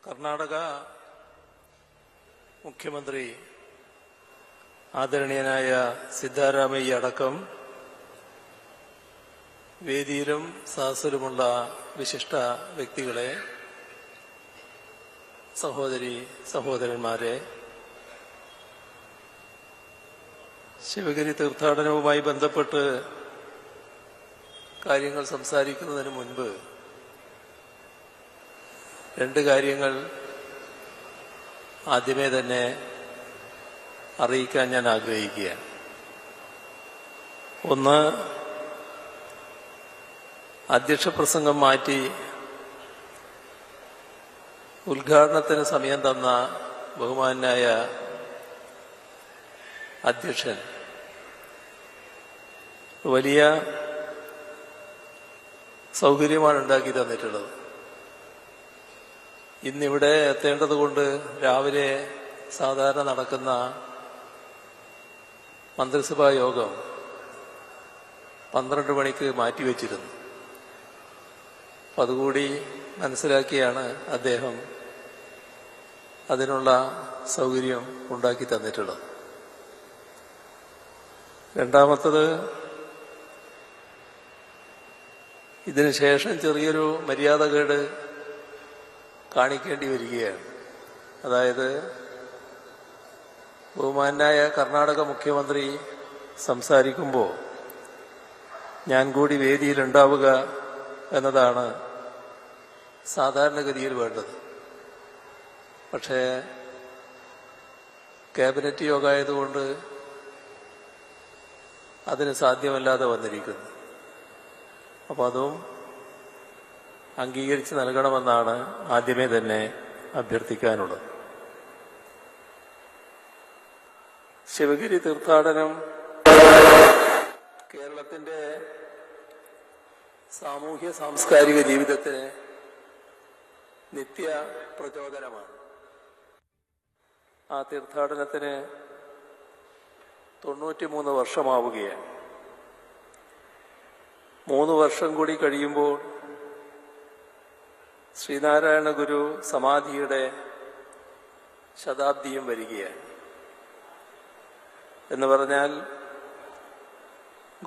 കർണാടക മുഖ്യമന്ത്രി ആദരണീയനായ സിദ്ധാരാമയ്യ അടക്കം വേദിയിലും സദസ്സിലുമുള്ള വിശിഷ്ട വ്യക്തികളെ, സഹോദരി സഹോദരന്മാരെ, ശിവഗിരി തീർത്ഥാടനവുമായി ബന്ധപ്പെട്ട് കാര്യങ്ങൾ സംസാരിക്കുന്നതിന് മുൻപ് രണ്ട് കാര്യങ്ങൾ ആദ്യമേ തന്നെ അറിയിക്കാൻ ഞാൻ ആഗ്രഹിക്കുകയാണ്. ഒന്ന്, അധ്യക്ഷ പ്രസംഗം മാറ്റി ഉദ്ഘാടനത്തിന് സമയം തന്ന ബഹുമാനായ അധ്യക്ഷൻ വലിയ സൗകര്യമാണ് ഉണ്ടാക്കി തന്നിട്ടുള്ളത്. ഇന്നിവിടെ എത്തേണ്ടതുകൊണ്ട് രാവിലെ സാധാരണ നടക്കുന്ന മന്ത്രിസഭാ യോഗം 12 മണിക്ക് മാറ്റിവെച്ചിരുന്നു. അതുകൂടി മനസ്സിലാക്കിയാണ് അദ്ദേഹം അതിനുള്ള സൗകര്യം ഉണ്ടാക്കി തന്നിട്ടുള്ളത്. രണ്ടാമത്തത്, ഇതിനുശേഷം ചെറിയൊരു മര്യാദകേട് കാണിക്കേണ്ടി വരികയാണ്. അതായത്, ബഹുമാനായ കർണാടക മുഖ്യമന്ത്രി സംസാരിക്കുമ്പോൾ ഞാൻ കൂടി വേദിയിലുണ്ടാവുക എന്നതാണ് സാധാരണഗതിയിൽ വേണ്ടത്. പക്ഷേ ക്യാബിനറ്റ് യോഗമായതുകൊണ്ട് അതിന് സാധ്യമല്ലാതെ വന്നിരിക്കുന്നു. അപ്പോൾ അതും അംഗീകരിച്ച് നൽകണമെന്നാണ് ആദ്യമേ തന്നെ അഭ്യർത്ഥിക്കാനുള്ളത്. ശിവഗിരി തീർത്ഥാടനം കേരളത്തിന്റെ സാമൂഹ്യ സാംസ്കാരിക ജീവിതത്തിന് നിത്യ പ്രചോദനമാണ്. ആ തീർത്ഥാടനത്തിന് 93 വർഷമാവുകയാണ്. 3 വർഷം കൂടി കഴിയുമ്പോൾ ശ്രീനാരായണ ഗുരു സമാധിയുടെ ശതാബ്ദിയും വരികയാണ്. എന്ന് പറഞ്ഞാൽ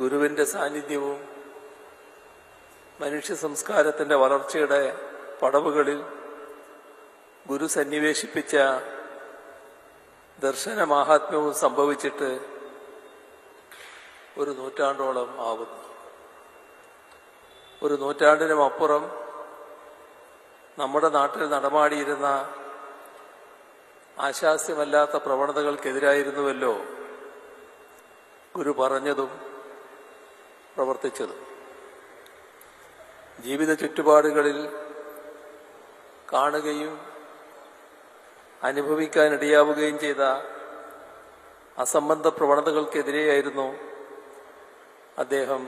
ഗുരുവിന്റെ സാന്നിധ്യവും മനുഷ്യ സംസ്കാരത്തിന്റെ വളർച്ചയുടെ പടവുകളിൽ ഗുരു സന്നിവേശിപ്പിച്ച ദർശന മാഹാത്മ്യവും സംഭവിച്ചിട്ട് 1 നൂറ്റാണ്ടോളം ആവുന്നു. 1 നൂറ്റാണ്ടിനും അപ്പുറം നമ്മുടെ നാട്ടിൽ നടമാടിയിരുന്ന ആശാസ്യമല്ലാത്ത പ്രവണതകൾക്കെതിരായിരുന്നുവല്ലോ ഗുരു പറഞ്ഞതും പ്രവർത്തിച്ചതും. ജീവിത ചുറ്റുപാടുകളിൽ കാണുകയും അനുഭവിക്കാനിടയാവുകയും ചെയ്ത അസംബന്ധ പ്രവണതകൾക്കെതിരെയായിരുന്നു അദ്ദേഹം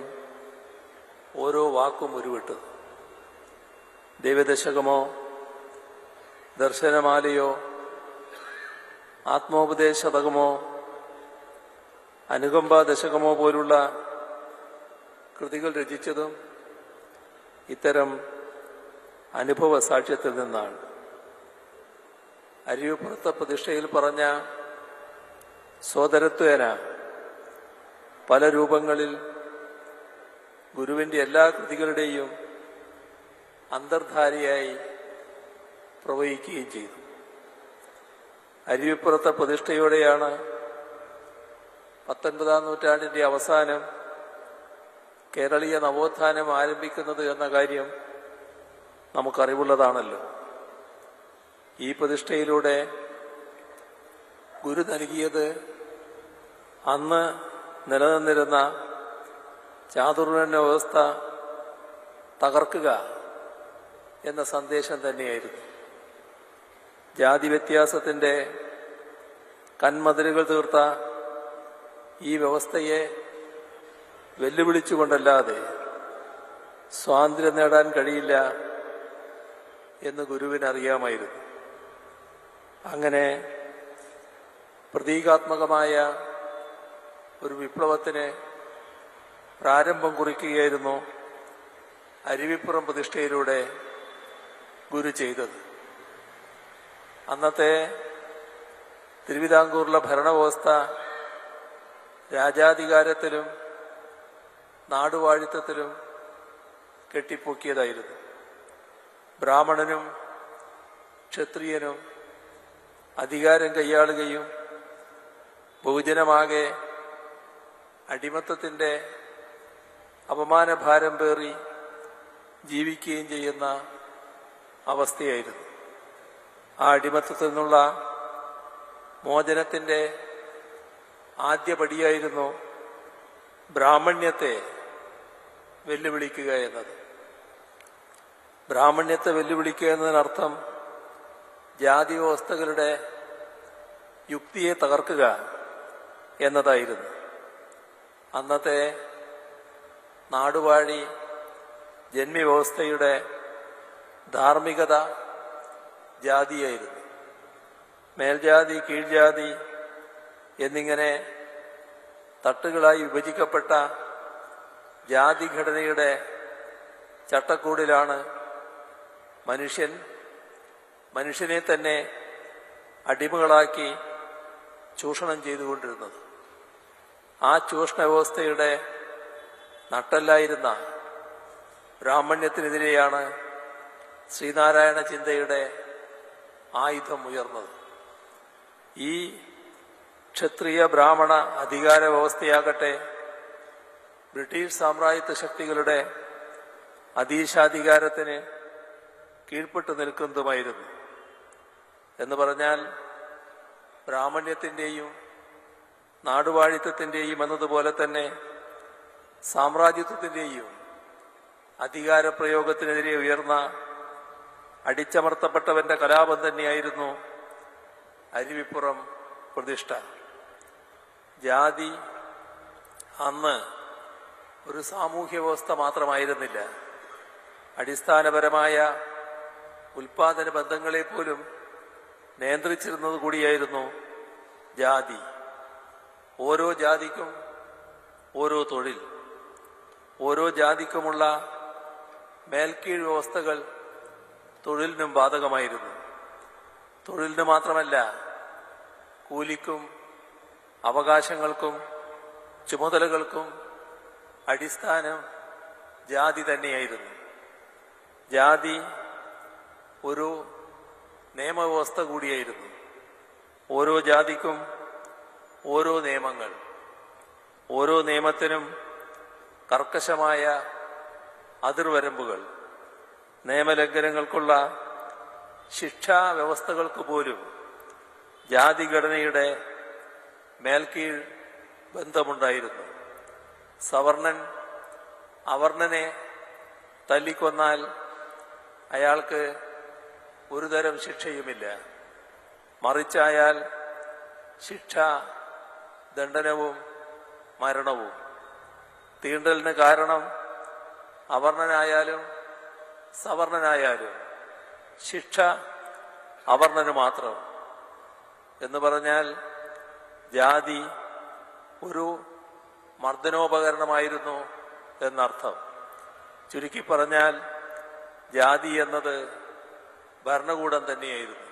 ഓരോ വാക്കും ഉരുവിട്ടത്. ദൈവദശകമോ ദർശനമാലയോ ആത്മോപദേശതകമോ അനുകമ്പാ ദശകമോ പോലുള്ള കൃതികൾ രചിച്ചതും ഇത്തരം അനുഭവ സാക്ഷ്യത്തിൽ നിന്നാണ്. അരുവിപ്പുറത്തെ പ്രതിഷ്ഠയിൽ പറഞ്ഞ സോദരത്വേന പല രൂപങ്ങളിൽ ഗുരുവിന്റെ എല്ലാ കൃതികളുടെയും അന്തർധാരയായി പ്രവഹിക്കുകയും ചെയ്തു. അരുവിപ്പുറത്തെ പ്രതിഷ്ഠയോടെയാണ് 19-ാം നൂറ്റാണ്ടിന്റെ അവസാനം കേരളീയ നവോത്ഥാനം ആരംഭിക്കുന്നത് എന്ന കാര്യം നമുക്കറിവുള്ളതാണല്ലോ. ഈ പ്രതിഷ്ഠയിലൂടെ ഗുരു നൽകിയത് അന്ന് നിലനിന്നിരുന്ന ചാതുർവർണ്ണ വ്യവസ്ഥ തകർക്കുക എന്ന സന്ദേശം തന്നെയായിരുന്നു. ജാതി വ്യത്യാസത്തിന്റെ കന്മതിലുകൾ തീർത്ത ഈ വ്യവസ്ഥയെ വെല്ലുവിളിച്ചുകൊണ്ടല്ലാതെ സ്വാതന്ത്ര്യം നേടാൻ കഴിയില്ല എന്ന് ഗുരുവിനറിയാമായിരുന്നു. അങ്ങനെ പ്രതീകാത്മകമായ ഒരു വിപ്ലവത്തിന് പ്രാരംഭം കുറിക്കുകയായിരുന്നു അരുവിപ്പുറം പ്രതിഷ്ഠയിലൂടെ ഗുരു ചെയ്തത്. അന്നത്തെ തിരുവിതാംകൂറിലെ ഭരണവ്യവസ്ഥ രാജാധികാരത്തിലും നാടുവാഴിത്തത്തിലും കെട്ടിപ്പൊക്കിയതായിരുന്നു. ബ്രാഹ്മണനും ക്ഷത്രിയനും അധികാരം കൈയാളുകയും ബഹുജനമാകെ അടിമത്തത്തിന്റെ അപമാനഭാരം പേറി ജീവിക്കുകയും ചെയ്യുന്ന അവസ്ഥയായിരുന്നു. ആ അടിമത്തത്തിൽ നിന്നുള്ള മോചനത്തിന്റെ ആദ്യപടിയായിരുന്നു ബ്രാഹ്മണ്യത്തെ വെല്ലുവിളിക്കുക എന്നത്. ബ്രാഹ്മണ്യത്തെ വെല്ലുവിളിക്കുക എന്നതിനർത്ഥം ജാതി വ്യവസ്ഥകളുടെ യുക്തിയെ തകർക്കുക എന്നതായിരുന്നു. അന്നത്തെ നാടുവാഴി ജന്മിവ്യവസ്ഥയുടെ ധാർമ്മികത ജാതിയായിരുന്നു. മേൽജാതി കീഴ്ജാതി എന്നിങ്ങനെ തട്ടുകളായി വിഭജിക്കപ്പെട്ട ജാതിഘടനയുടെ ചട്ടക്കൂടിലാണ് മനുഷ്യനെ തന്നെ അടിമകളാക്കി ചൂഷണം ചെയ്തുകൊണ്ടിരുന്നത്. ആ ചൂഷണ വ്യവസ്ഥയുടെ നട്ടെല്ലായിരുന്ന ബ്രാഹ്മണ്യത്തിനെതിരെയാണ് ശ്രീനാരായണ ചിന്തയുടെ ആയുധം ഉയർന്നത്. ഈ ക്ഷത്രിയ ബ്രാഹ്മണ അധികാര വ്യവസ്ഥയാകട്ടെ ബ്രിട്ടീഷ് സാമ്രാജ്യത്വ ശക്തികളുടെ അധീശാധികാരത്തിന് കീഴ്പ്പെട്ടു നിൽക്കുന്നതുമായിരുന്നു. എന്ന് പറഞ്ഞാൽ ബ്രാഹ്മണ്യത്തിന്റെയും നാടുവാഴിത്തത്തിന്റെയും എന്നതുപോലെ തന്നെ സാമ്രാജ്യത്വത്തിന്റെയും അധികാരപ്രയോഗത്തിനെതിരെ ഉയർന്ന അടിച്ചമർത്തപ്പെട്ടവന്റെ കലാപം തന്നെയായിരുന്നു അരുവിപ്പുറം പ്രതിഷ്ഠ. ജാതി അന്ന് ഒരു സാമൂഹ്യ വ്യവസ്ഥ മാത്രമായിരുന്നില്ല. അടിസ്ഥാനപരമായ ഉൽപാദന ബന്ധങ്ങളെ പോലും നിയന്ത്രിച്ചിരുന്നത് കൂടിയായിരുന്നു ജാതി. ഓരോ ജാതിക്കും ഓരോ തൊഴിൽ, ഓരോ ജാതിക്കുമുള്ള മേൽക്കീഴ് വ്യവസ്ഥകൾ തൊഴിലിനും ബാധകമായിരുന്നു. തൊഴിലിന് മാത്രമല്ല, കൂലിക്കും അവകാശങ്ങൾക്കും ചുമതലകൾക്കും അടിസ്ഥാനം ജാതി തന്നെയായിരുന്നു. ജാതി ഒരു നിയമവ്യവസ്ഥ കൂടിയായിരുന്നു. ഓരോ ജാതിക്കും ഓരോ നിയമങ്ങൾ, ഓരോ നിയമത്തിനും കർക്കശമായ അതിർവരമ്പുകൾ, നിയമലംഘനങ്ങൾക്കുള്ള ശിക്ഷാ വ്യവസ്ഥകൾക്ക് പോലും ജാതിഘടനയുടെ മേൽക്കീഴ് ബന്ധമുണ്ടായിരുന്നു. സവർണൻ അവർണനെ തല്ലിക്കൊന്നാൽ അയാൾക്ക് ഒരുതരം ശിക്ഷയുമില്ല. മറിച്ചായാൽ ശിക്ഷ ദണ്ഡനവും മരണവും. തീണ്ടലിന് കാരണം അവർണനായാലും സവർണനായാലും ശിക്ഷ അവർണന് മാത്രം. എന്ന് പറഞ്ഞാൽ ജാതി ഒരു മർദ്ദനോപകരണമായിരുന്നു എന്നർത്ഥം. ചുരുക്കി പറഞ്ഞാൽ ജാതി എന്നത് ഭരണകൂടം തന്നെയായിരുന്നു.